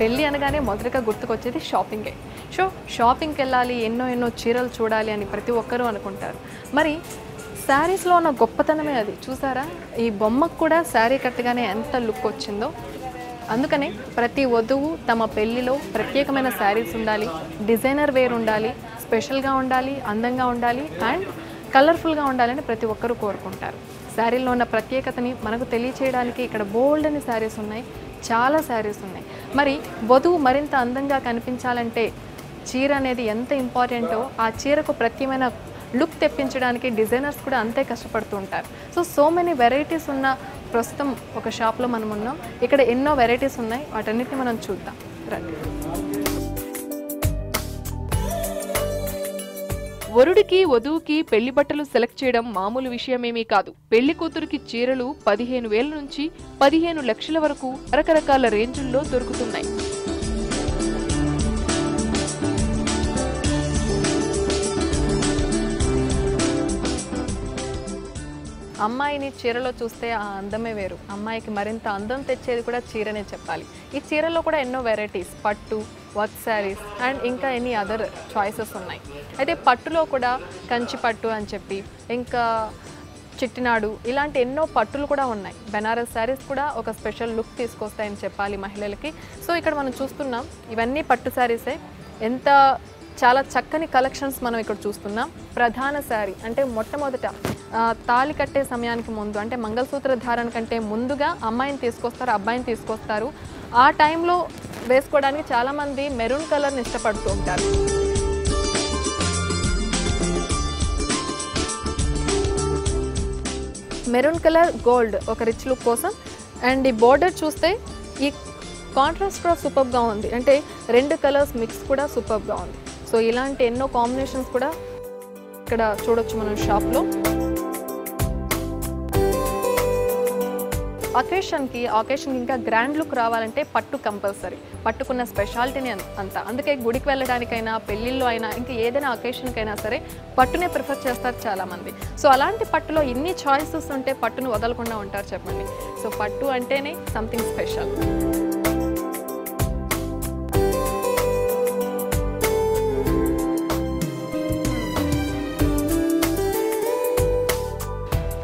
పెళ్ళి అనగానే మొదటగా గుర్తుకొచ్చేది షాపింగే. షాపింగ్కి వెళ్ళాలి, ఎన్నో చీరలు చూడాలి అని ప్రతి ఒక్కరూ అనుకుంటారు. మరి శారీస్లో ఉన్న గొప్పతనమే అది. చూసారా, ఈ బొమ్మకు కూడా శారీ కట్టగానే ఎంత లుక్ వచ్చిందో. అందుకనే ప్రతి వధువు తమ పెళ్ళిలో ప్రత్యేకమైన శారీస్ ఉండాలి, డిజైనర్ వేర్ ఉండాలి, స్పెషల్గా ఉండాలి, అందంగా ఉండాలి అండ్ కలర్ఫుల్గా ఉండాలని ప్రతి ఒక్కరూ కోరుకుంటారు. శారీలో ఉన్న ప్రత్యేకతని మనకు తెలియచేయడానికి ఇక్కడ బోల్డ్ అని శారీస్ ఉన్నాయి, చాలా శారీస్ ఉన్నాయి. మరి వధువు మరింత అందంగా కనిపించాలంటే చీర అనేది ఎంత ఇంపార్టెంటో, ఆ చీరకు ప్రత్యేకమైన లుక్ తెప్పించడానికి డిజైనర్స్ కూడా అంతే కష్టపడుతూ ఉంటారు. సో మెనీ వెరైటీస్ ఉన్న ప్రస్తుతం ఒక షాప్లో మనం ఉన్నాం. ఇక్కడ ఎన్నో వెరైటీస్ ఉన్నాయి, వాటన్నిటిని మనం చూద్దాం రండి. వరుడికి వధువుకి పెళ్లి బట్టలు సెలెక్ట్ చేయడం మామూలు విషయమేమీ కాదు. పెళ్లి కూతురికి చీరలు 15,000 నుంచి 15 లక్షల వరకు రకరకాల రేంజుల్లో దొరుకుతున్నాయి. అమ్మాయిని చీరలో చూస్తే ఆ అందమే వేరు. అమ్మాయికి మరింత అందం తెచ్చేది కూడా చీరనే చెప్పాలి. ఈ చీరలో కూడా ఎన్నో వెరైటీస్, పట్టు, వర్క్ శారీస్ అండ్ ఇంకా ఎనీ అదర్ చాయిసెస్ ఉన్నాయి. అయితే పట్టులో కూడా కంచి పట్టు అని చెప్పి, ఇంకా చిట్టినాడు, ఇలాంటి ఎన్నో పట్టులు కూడా ఉన్నాయి. బెనారస్ శారీస్ కూడా ఒక స్పెషల్ లుక్ తీసుకొస్తాయని చెప్పాలి మహిళలకి. సో ఇక్కడ మనం చూస్తున్నాం, ఇవన్నీ పట్టు శారీసే. ఎంత చాలా చక్కని కలెక్షన్స్ మనం ఇక్కడ చూస్తున్నాం. ప్రధాన శారీ అంటే మొట్టమొదట తాళి కట్టే సమయానికి ముందు, అంటే మంగళసూత్ర ధారణ కంటే ముందుగా అమ్మాయిని తీసుకొస్తారు, అబ్బాయిని తీసుకొస్తారు. ఆ టైంలో వేసుకోవడానికి చాలామంది మెరూన్ కలర్ని ఇష్టపడుతూ ఉంటారు. మెరూన్ కలర్ గోల్డ్ ఒక రిచ్ లుక్ కోసం. అండ్ ఈ బోర్డర్ చూస్తే ఈ కాంట్రాస్ట్ కూడా సూపర్గా ఉంది, అంటే 2 కలర్స్ మిక్స్ కూడా సూపర్గా ఉంది. సో ఇలాంటి ఎన్నో కాంబినేషన్స్ కూడా ఇక్కడ చూడొచ్చు మనం షాప్లో. అకేషన్కి ఇంకా గ్రాండ్ లుక్ రావాలంటే పట్టు కంపల్సరీ. పట్టుకున్న స్పెషాలిటీని అంతా. అందుకే గుడికి వెళ్ళడానికైనా, పెళ్ళిళ్ళు అయినా, ఇంకా ఏదైనా అకేషన్కైనా సరే పట్టునే ప్రిఫర్ చేస్తారు చాలామంది. సో అలాంటి పట్టులో ఇన్ని చాయిసెస్ ఉంటే పట్టును వదలకుండా ఉంటారు చెప్పండి. సో పట్టు అంటేనే సంథింగ్ స్పెషల్.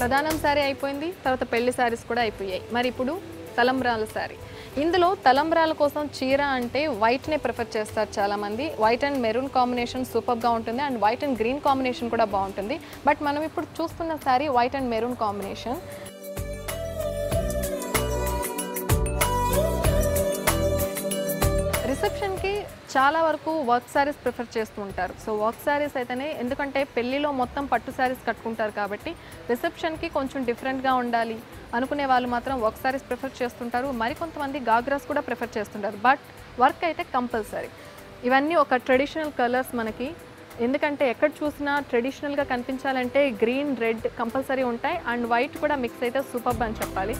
ప్రధానం శారీ అయిపోయింది, తర్వాత పెళ్లి శారీస్ కూడా అయిపోయాయి. మరి ఇప్పుడు తలంబ్రాల శారీ. ఇందులో తలంబ్రాల కోసం చీర అంటే వైట్నే ప్రిఫర్ చేస్తారు చాలామంది. వైట్ అండ్ మెరూన్ కాంబినేషన్ సూపర్గా ఉంటుంది and white and green combination కూడా బాగుంటుంది. బట్ మనం ఇప్పుడు చూస్తున్న saree white and maroon combination. రిసెప్షన్కి చాలా వరకు వర్క్ శారీస్ ప్రిఫర్ చేస్తూ ఉంటారు. సో వర్క్ శారీస్ అయితేనే, ఎందుకంటే పెళ్ళిలో మొత్తం పట్టు శారీస్ కట్టుకుంటారు కాబట్టి రిసెప్షన్కి కొంచెం డిఫరెంట్గా ఉండాలి అనుకునే వాళ్ళు మాత్రం వర్క్ శారీస్ ప్రిఫర్ చేస్తుంటారు. మరికొంతమంది గాగ్రాస్ కూడా ప్రిఫర్ చేస్తుంటారు. బట్ వర్క్ అయితే కంపల్సరీ. ఇవన్నీ ఒక ట్రెడిషనల్ కలర్స్ మనకి, ఎందుకంటే ఎక్కడ చూసినా ట్రెడిషనల్గా కనిపించాలంటే గ్రీన్, రెడ్ కంపల్సరీ ఉంటాయి అండ్ వైట్ కూడా మిక్స్ అయితే సూపర్బ్ అని చెప్పాలి.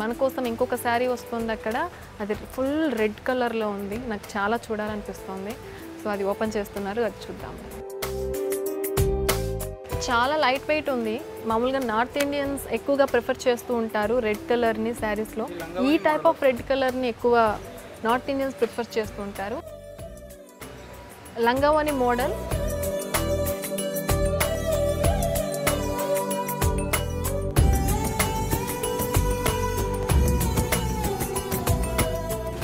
మన కోసం ఇంకొక శారీ వస్తుంది అక్కడ, అది ఫుల్ రెడ్ కలర్లో ఉంది. నాకు చాలా చూడాలనిపిస్తుంది. సో అది ఓపెన్ చేస్తున్నారు, అది చూద్దాం. చాలా లైట్ వెయిట్ ఉంది. మామూలుగా నార్త్ ఇండియన్స్ ఎక్కువగా ప్రిఫర్ చేస్తూ ఉంటారు రెడ్ కలర్ని శారీస్లో. ఈ టైప్ ఆఫ్ రెడ్ కలర్ని ఎక్కువ నార్త్ ఇండియన్స్ ప్రిఫర్ చేస్తూ ఉంటారు. లంగావోని మోడల్.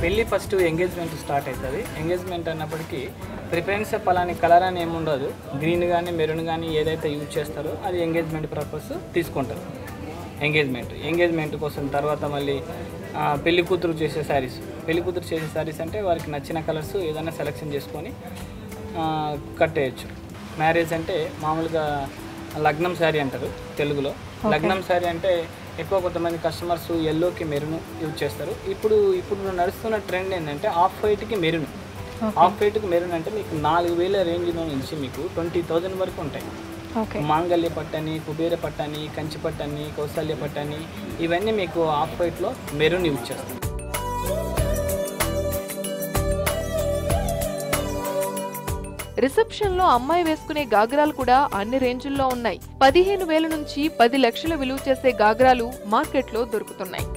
పెళ్ళి ఫస్ట్ ఎంగేజ్మెంట్ స్టార్ట్ అవుతుంది. ఎంగేజ్మెంట్ అన్నప్పటికీ ప్రిఫరెన్స్ పలాని కలర్ అని ఏముండదు. గ్రీన్ కానీ మెరూన్ కానీ ఏదైతే యూజ్ చేస్తారో అది ఎంగేజ్మెంట్ పర్పస్ తీసుకుంటారు. ఎంగేజ్మెంట్ కోసం తర్వాత మళ్ళీ పెళ్లి కూతురు చేసే శారీస్ అంటే వారికి నచ్చిన కలర్స్ ఏదైనా సెలెక్షన్ చేసుకొని కట్టేయచ్చు. మ్యారేజ్ అంటే మామూలుగా లగ్నం శారీ అంటారు తెలుగులో. లగ్నం శారీ అంటే ఎక్కువ కొంతమంది కస్టమర్స్ ఎల్లోకి మెరూన్ యూజ్ చేస్తారు. ఇప్పుడు నడుస్తున్న ట్రెండ్ ఏంటంటే ఆఫ్ వైట్కి మెరూన్. ఆఫ్ వైట్కి మెరూన్ అంటే మీకు 4,000 రేంజ్లో నుంచి మీకు 20,000 వరకు ఉంటాయి. మాంగళ్య పట్టని, కుబేర పట్టని, కంచి పట్టని, కౌశల్య పట్టని, ఇవన్నీ మీకు ఆఫ్ వైట్లో మెరూన్ యూజ్ చేస్తారు. రిసెప్షన్ లో అమ్మాయి వేసుకునే గాగ్రాలు కూడా అన్ని రేంజుల్లో ఉన్నాయి. 15,000 నుంచి 10 లక్షల విలువ చేసే గాగ్రాలు మార్కెట్లో దొరుకుతున్నాయి.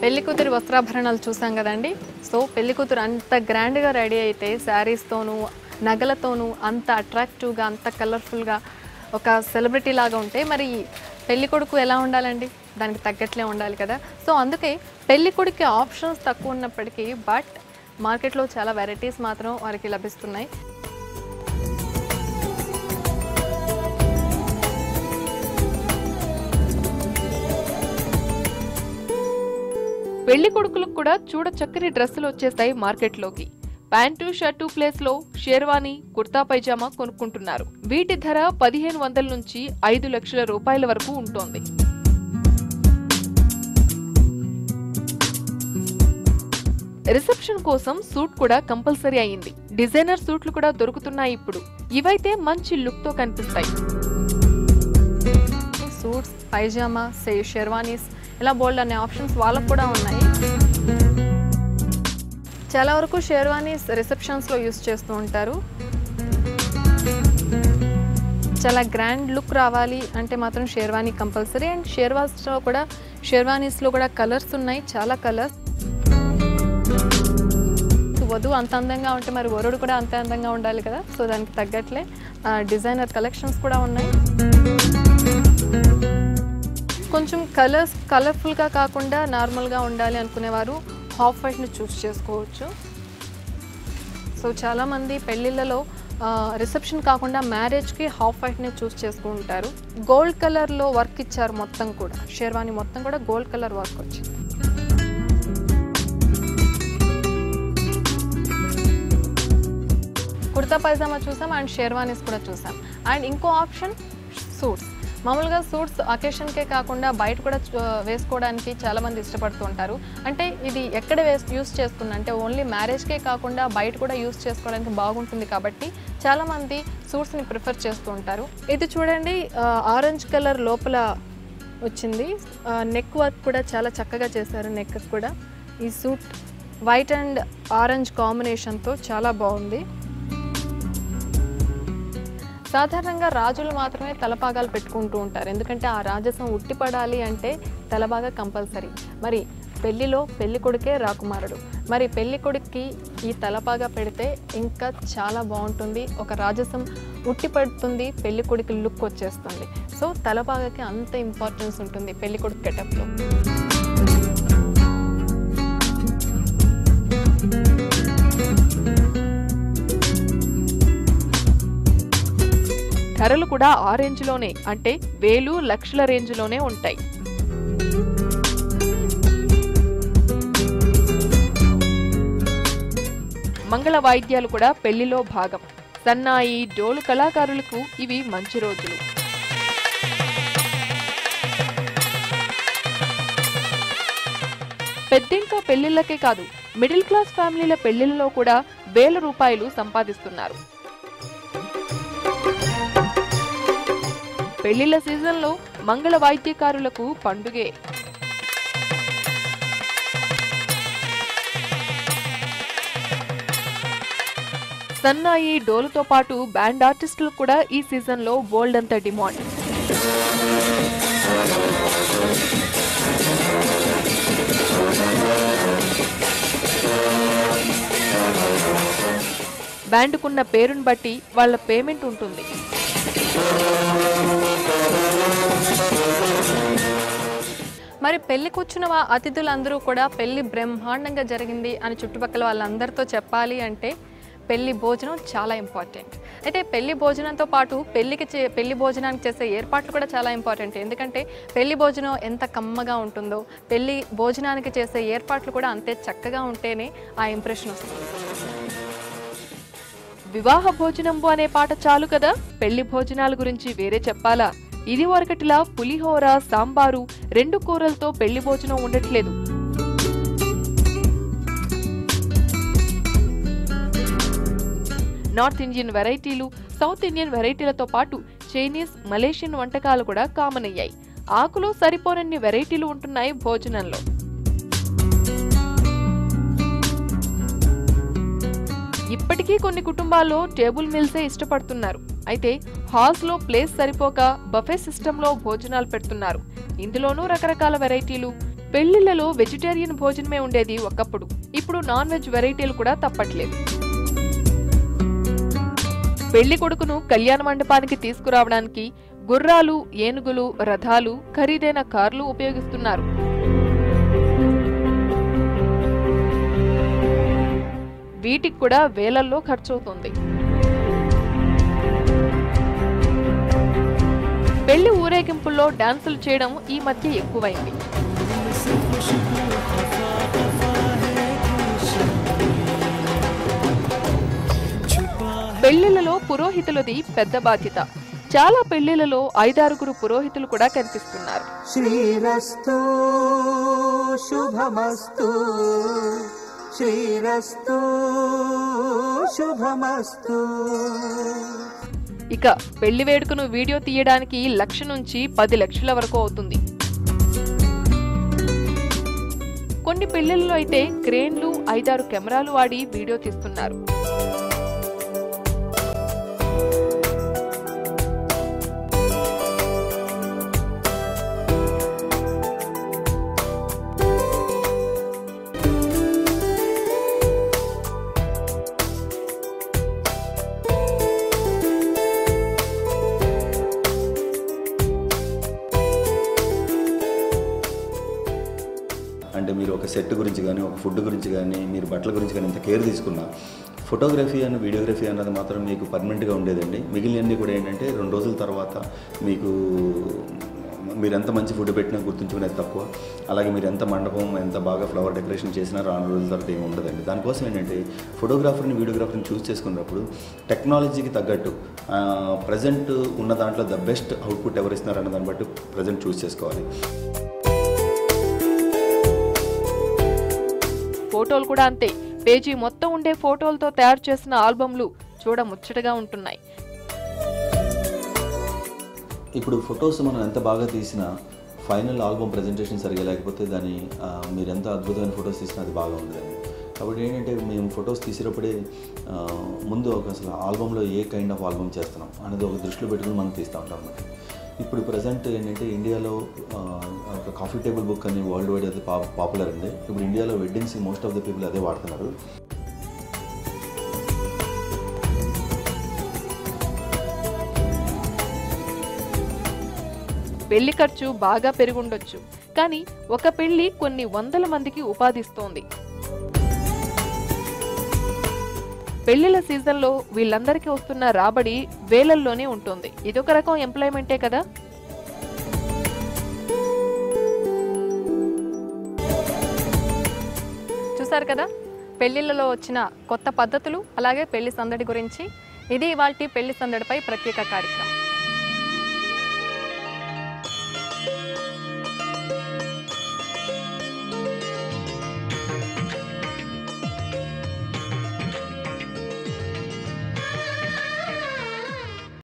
పెళ్లి కూతురి వస్త్రాభరణాలు చూసాం కదండి. సో పెళ్లి కూతురు అంత గ్రాండ్గా రెడీ అయితే శారీస్తోనూ నగలతోనూ అంత అట్రాక్టివ్గా అంత కలర్ఫుల్గా ఒక సెలబ్రిటీ లాగా ఉంటే మరి పెళ్లి కొడుకు ఎలా ఉండాలండి? దానికి తగ్గట్లే ఉండాలి కదా. సో అందుకే పెళ్లి కొడుకు ఆప్షన్స్ తక్కువ ఉన్నప్పటికీ బట్ మార్కెట్లో చాలా వెరైటీస్ మాత్రం వారికి లభిస్తున్నాయి. పెళ్లి కొడుకులకు కూడా చూడ చక్కని డ్రెస్సులు వచ్చేస్తాయి మార్కెట్లోకి. ప్యాంటు షర్టు ప్లేస్ లో షేర్వానీ కుర్తా పైజామా కొనుక్కుంటున్నారు. వీటి ధర 1500 నుంచి 5 లక్షల రూపాయల వరకు ఉంటుంది. రిసెప్షన్ కోసం సూట్ కూడా కంపల్సరీ అయింది. డిజైనర్ సూట్లు కూడా దొరుకుతున్నాయి ఇప్పుడు. ఇవైతే మంచి లుక్ తో కనిపిస్తాయి. సూట్స్, పైజామా, షెర్వానీస్ ఇలా బోల్డ్ అనే ఆప్షన్స్ వాళ్ళకు కూడా ఉన్నాయి. చాలా వరకు షెర్వానీస్ రిసెప్షన్స్లో యూస్ చేస్తూ ఉంటారు. చాలా గ్రాండ్ లుక్ రావాలి అంటే మాత్రం షెర్వానీ కంపల్సరీ. అండ్ షెర్వానీస్లో కూడా కలర్స్ ఉన్నాయి, చాలా కలర్స్. వధువు అంత అందంగా ఉంటే మరి వరుడు కూడా అంతే అందంగా ఉండాలి కదా. సో దానికి తగ్గట్లే డిజైనర్ కలెక్షన్స్ కూడా ఉన్నాయి. కొంచెం కలర్ఫుల్గా కాకుండా నార్మల్గా ఉండాలి అనుకునేవారు హాఫ్ వైట్ని చూస్ చేసుకోవచ్చు. సో చాలామంది పెళ్ళిళ్ళలో రిసెప్షన్ కాకుండా మ్యారేజ్కి హాఫ్ వైట్ని చూస్ చేసుకుంటారు. గోల్డ్ కలర్లో వర్క్ ఇచ్చారు మొత్తం కూడా. షెర్వానీ మొత్తం కూడా గోల్డ్ కలర్ వర్క్ వచ్చింది. కుర్తా పైజామా చూసాం అండ్ షెర్వానీస్ కూడా చూసాం. అండ్ ఇంకో ఆప్షన్ సూట్స్. మామూలుగా సూట్స్ అకేషన్కే కాకుండా బయట కూడా వేసుకోవడానికి చాలామంది ఇష్టపడుతూ ఉంటారు. అంటే ఇది ఎక్కడ యూస్ చేసుకున్నా అంటే ఓన్లీ మ్యారేజ్కే కాకుండా బయట కూడా యూస్ చేసుకోవడానికి బాగుంటుంది కాబట్టి చాలామంది సూట్స్ని ప్రిఫర్ చేస్తూ ఉంటారు. ఇది చూడండి, ఆరెంజ్ కలర్ లోపల వచ్చింది. నెక్ వర్క్ కూడా చాలా చక్కగా చేశారు. నెక్ కూడా ఈ సూట్ వైట్ అండ్ ఆరెంజ్ కాంబినేషన్తో చాలా బాగుంది. సాధారణంగా రాజులు మాత్రమే తలపాగాలు పెట్టుకుంటూ ఉంటారు. ఎందుకంటే ఆ రాజసం ఉట్టిపడాలి అంటే తలపాగా కంపల్సరీ. మరి పెళ్లిలో పెళ్లి కొడుకే రాకుమారుడు. మరి పెళ్లి కొడుక్కి ఈ తలపాగా పెడితే ఇంకా చాలా బాగుంటుంది. ఒక రాజసం ఉట్టిపడుతుంది, పెళ్లి కొడుకు లుక్ వచ్చేస్తుంది. సో తలపాగాకి అంత ఇంపార్టెన్స్ ఉంటుంది పెళ్లి కొడుకు గెటప్లో. ధరలు కూడా ఆ రేంజ్లోనే, అంటే వేలు లక్షల రేంజ్లోనే ఉంటాయి. మంగళ వాయిద్యాలు కూడా పెళ్లిలో భాగం. సన్నాయి, డోలు కళాకారులకు ఇవి మంచి రోజులు. పెద్దింట్లో పెళ్లిళ్లకే కాదు, మిడిల్ క్లాస్ ఫ్యామిలీల పెళ్లిళ్లలో కూడా వేల రూపాయలు సంపాదిస్తున్నారు. పెళ్లిళ్ల సీజన్లో మంగళ వాయిద్యకారులకు పండుగే. సన్నాయి, డోలుతో పాటు బ్యాండ్ ఆర్టిస్టులు కూడా ఈ సీజన్లో బోల్డ్ అంత డిమాండ్. బ్యాండుకున్న పేరును బట్టి వాళ్ళ పేమెంట్ ఉంటుంది. మరి పెళ్లి కూర్చున్న అతిథులందరూ కూడా పెళ్లి బ్రహ్మాండంగా జరిగింది అని చుట్టుపక్కల వాళ్ళందరితో చెప్పాలి అంటే పెళ్లి భోజనం చాలా ఇంపార్టెంట్. అయితే పెళ్లి భోజనంతో పాటు పెళ్లి భోజనానికి చేసే ఏర్పాట్లు కూడా చాలా ఇంపార్టెంట్. ఎందుకంటే పెళ్లి భోజనం ఎంత కమ్మగా ఉంటుందో పెళ్లి భోజనానికి చేసే ఏర్పాట్లు కూడా అంతే చక్కగా ఉంటేనే ఆ ఇంప్రెషన్ వస్తుంది. వివాహ భోజనంబు అనే పాట చాలు కదా, పెళ్లి భోజనాల గురించి వేరే చెప్పాలా? ఇది వరకటిలా పులిహోర, సాంబారు, 2 కూరలతో పెళ్లి భోజనం ఉండట్లేదు. నార్త్ ఇండియన్ వెరైటీలు, సౌత్ ఇండియన్ వెరైటీలతో పాటు చైనీస్, మలేషియన్ వంటకాలు కూడా కామన్ అయ్యాయి. ఆకులో సరిపోనన్ని వెరైటీలు ఉంటున్నాయి భోజనంలో. ఇప్పటికీ కొన్ని కుటుంబాల్లో టేబుల్ మీల్సే ఇష్టపడుతున్నారు. అయితే హాల్స్ లో ప్లేస్ సరిపోక బఫే సిస్టంలో భోజనాలు పెడుతున్నారు. ఇందులోనూ రకరకాల వెరైటీలు. పెళ్లిళ్లలో వెజిటేరియన్ భోజనమే ఉండేది ఒకప్పుడు. ఇప్పుడు నాన్ వెజ్ వెరైటీలు కూడా తప్పట్లేదు. పెళ్లి కొడుకును కళ్యాణ మండపానికి తీసుకురావడానికి గుర్రాలు, ఏనుగులు, రథాలు, ఖరీదైన కార్లు ఉపయోగిస్తున్నారు. వీటికి కూడా వేలల్లో ఖర్చవుతుంది. పెళ్లి ఊరేగింపుల్లో డాన్సులు చేయడం ఈ మధ్య ఎక్కువైంది. పెళ్లిళ్లలో పురోహితులది పెద్ద బాధ్యత. చాలా పెళ్లిళ్లలో 5-6 పురోహితులు కూడా కనిపిస్తున్నారు. శ్రీరస్తు శుభమస్తు, శ్రీరస్తు శుభమస్తు. ఇక పెళ్లి వేడుకను వీడియో తీయడానికి 1,00,000 నుంచి 10 లక్షల వరకు అవుతుంది. కొన్ని పెళ్లిళ్లలో అయితే క్రేన్లు, 5-6 కెమెరాలు వాడి వీడియో తీస్తున్నారు. అంటే మీరు ఒక సెట్ గురించి కానీ, ఒక ఫుడ్ గురించి కానీ, మీరు బట్టల గురించి కానీ ఎంత కేర్ తీసుకున్నా, ఫోటోగ్రఫీ అండ్ వీడియోగ్రఫీ అన్నది మాత్రం మీకు పర్మనెంట్గా ఉండేదండి. మిగిలినవన్నీ కూడా ఏంటంటే 2 రోజుల తర్వాత మీకు మీరు ఎంత మంచి ఫుడ్ పెట్టినా గుర్తుంచుకునేది తక్కువ. అలాగే మీరు ఎంత మండపం, ఎంత బాగా ఫ్లవర్ డెకరేషన్ చేసినా 2 రోజుల తర్వాత ఏమి ఉండదండి. దానికోసం ఏంటంటే ఫోటోగ్రాఫర్ని, వీడియోగ్రాఫర్ని చూస్ చేసుకున్నప్పుడు టెక్నాలజీకి తగ్గట్టు ప్రజెంట్ ఉన్న దాంట్లో ద బెస్ట్ అవుట్పుట్ ఎవరు ఇస్తున్నారన్న దాన్ని బట్టి ప్రజెంట్ చూస్ చేసుకోవాలి. ఫోటోలు కూడా అంతే. పేజీ మొత్తం ఉండే ఫోటోలతో తయారు చేసిన ఆల్బమ్లు చూడ ముచ్చటగా ఉంటున్నాయి. ఇప్పుడు ఫొటోస్ మనం ఎంత బాగా తీసినా ఫైనల్ ఆల్బమ్ ప్రజెంటేషన్ సరిగా లేకపోతే దాన్ని మీరు ఎంత అద్భుతమైన ఫొటోస్ తీసినా అది బాగా ఉండదండి. కాబట్టి ఏంటంటే మేము ఫొటోస్ తీసేటప్పుడే ముందు అసలు ఆల్బంలో ఏ కైండ్ ఆఫ్ ఆల్బమ్ చేస్తున్నాం అనేది ఒక దృష్టిలో పెట్టుకుని మనం తీస్తూ ఉంటాం అన్నమాట. ఇప్పుడు ప్రజెంట్ ఏంటంటే ఇండియాలో ఒక కాఫీ టేబుల్ బుక్ అని వరల్డ్ వైడ్ అది పాపులర్ అండి. ఇప్పుడు ఇండియాలో weddings most of the people అదే వాడుతున్నారు. పెళ్లి ఖర్చు బాగా పెరుగుండొచ్చు, కానీ ఒక పెళ్లి కొన్ని 100 మందికి ఉపాధిస్తోంది. పెళ్లిళ్ల సీజన్లో వీళ్ళందరికీ వస్తున్న రాబడి వేలల్లోనే ఉంటుంది. ఇదొక రకం ఎంప్లాయ్మెంటే కదా. చూసారు కదా పెళ్లిళ్లలో వచ్చిన కొత్త పద్ధతులు, అలాగే పెళ్లి సందడి గురించి. ఇది ఇవాల్టి పెళ్లి సందడిపై ప్రత్యేక కార్యక్రమం.